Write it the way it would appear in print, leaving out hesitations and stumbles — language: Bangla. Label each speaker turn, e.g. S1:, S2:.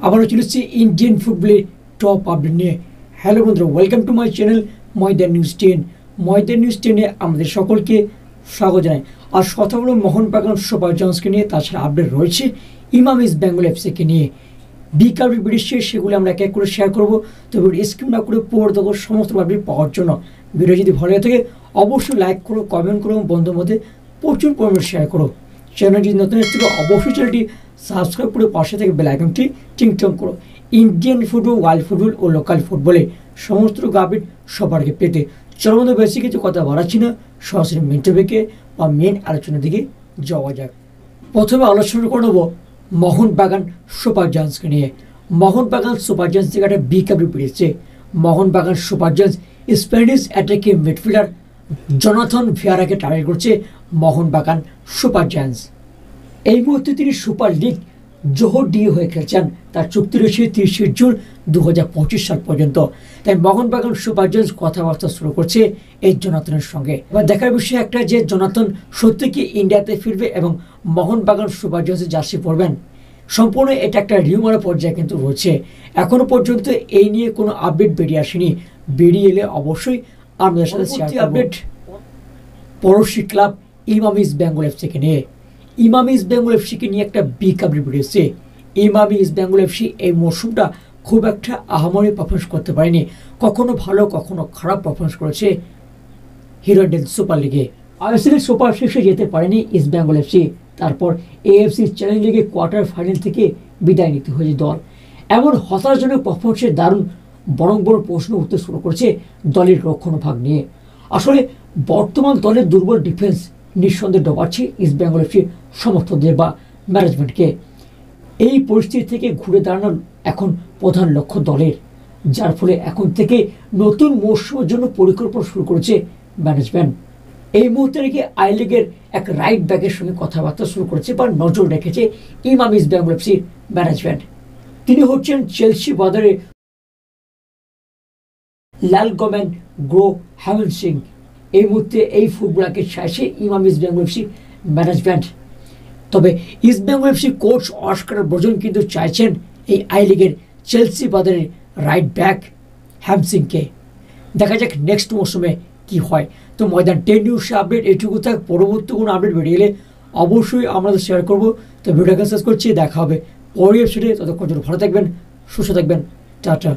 S1: আবারও চলেছি ইন্ডিয়ান ফুটবলের টপ আপডেট নিয়ে। হ্যালো বন্ধুরা, welcome to my channel Maidan news 10। Maidan news 10-এ আমাদের সকলকে স্বাগত জানাই। আর কথা বলব মোহনবাগান সুপার জায়ান্টসকে নিয়ে, তাছাড়া আপডেট রয়েছে ইমাম ইস্ট বেঙ্গল এফসিকে নিয়ে। বিগ আপডেট বেরিয়েছে, সেগুলো আমরা এক এক করে শেয়ার করবো। তো ভিডিও স্কিপ না করে পুরো দেখো সমস্ত আপডেট পাওয়ার জন্য। ভিডিও যদি ভালো লাগে থাকে অবশ্যই লাইক করো, কমেন্ট করো এবং বন্ধুর মধ্যে প্রচুর পরিমাণে শেয়ার করো। চ্যানেল যদি নতুন এসে থেকে অবশ্যই চ্যানেলটি সাবস্ক্রাইব করে পাশে থেকে বেল আইকনটি টিংটং করো। ইন্ডিয়ান ফুটবল, ওয়ার্ল্ড ফুটবল ও লোকাল ফুটবলে সমস্ত আপডেট সবার আগে পেতে। চলো বন্ধু, বেশি কিছু কথা বাড়াচ্ছি না, সরাসরি মেন টপিকে বা মেন আলোচনার দিকে যাওয়া যাক। প্রথমে আলোচনা করে নেব মোহনবাগান সুপার জায়ান্টসকে নিয়ে। মোহনবাগান সুপার জায়ান্টস থেকে একটা বিগ আপডেট বেরিয়েছে। Mohun Bagan super giants Spanish attacking midfielder Jonathan ভিয়ারাকে টার্গেট করছে মোহনবাগান সুপার জায়ান্টস। এই মুহূর্তে তিনি সুপার লিগ জোহর ডি হয়ে খেলছেন। তার চুক্তি রয়েছে 30 জুন 2025 সাল পর্যন্ত। তাই মোহনবাগান সুপার জায়ান্টস কথাবার্তা শুরু করছে এই জোনাথনের সঙ্গে। এবার দেখার বিষয় একটা যে জোনাথন সত্যি কি ইন্ডিয়াতে ফিরবে এবং মোহনবাগান সুপার জায়ান্টসের জার্সি পরবেন। সম্পূর্ণ এটা একটা রিউমার পর্যায়ে কিন্তু রয়েছে। এখনো পর্যন্ত এই নিয়ে কোনো আপডেট বেরিয়ে আসেনি। বেরিয়ে এলে অবশ্যই আমাদের সাথে শেয়ার করব। আপডেট পড়োশি ক্লাব ইমাম ইস্ট বেঙ্গল এফসিকে নিয়ে। ইমাম ইস্ট বেঙ্গল এফসিকে নিয়ে একটা বিগ আপডেট বেরিয়েছে। ইমাম ইস্ট বেঙ্গল এফসি এই মরশুমটা খুব একটা আহামরি পারফরমেন্স করতে পারেনি। কখনো ভালো কখনো খারাপ পারফরমেন্স করেছে হিরো ইন্ডিয়ান সুপার লিগে। আইএসএল সুপার সিক্সে যেতে পারেনি ইস্ট বেঙ্গল এফসি। তারপর এএফসি চ্যালেঞ্জ লিগে কোয়ার্টার ফাইনাল থেকে বিদায় নিতে হয়েছে দল। এমন হতাশাজনক পারফরমেন্সের দারুণ বড় বড় প্রশ্ন উঠতে শুরু করেছে দলের রক্ষণভাগ নিয়ে। আসলে বর্তমান দলের দুর্বল ডিফেন্স নিঃসন্দেহে ডোবাচ্ছে ইস্ট বেঙ্গল এফসির সমর্থকদের বা ম্যানেজমেন্টকে। এই পরিস্থিতি থেকে ঘুরে দাঁড়ানো এখন প্রধান লক্ষ্য দলের, যার ফলে এখন থেকে নতুন মৌসুমের জন্য পরিকল্পনা শুরু করেছে ম্যানেজমেন্ট। এই মুহূর্তে নাকি আই লিগের এক রাইট ব্যাকের সঙ্গে কথাবার্তা শুরু করেছে বা নজর রেখেছে ইমাম ইস্ট বেঙ্গল এফসির ম্যানেজমেন্ট। তিনি হচ্ছেন চেলসি বাজারে লালগমেন গ্রো হ্যাভেন সিং। এই মুহূর্তে এই ফুটবলারকে চাইছে Emami East Bengal FC management. তবে East Bengal FC coach Oscar Bruzon কিন্তু চাইছেন এই আই লিগের চেলসি বাজারের রাইট ব্যাক হ্যামসিংকে। দেখা যাক নেক্সট মৌসুমে কি হয়। তো ময়দান 10 নিউজ আপডেট এইটুকু থাক। পরবর্তী কোনো আপডেট বেরিয়ে গেলে অবশ্যই আমরা শেয়ার করবো। তো ভিডিওকে শেষ করছি, দেখা হবে পরের এপিসোডে। ততক্ষণ জন্য ভালো থাকবেন, সুস্থ থাকবেন, টাটা।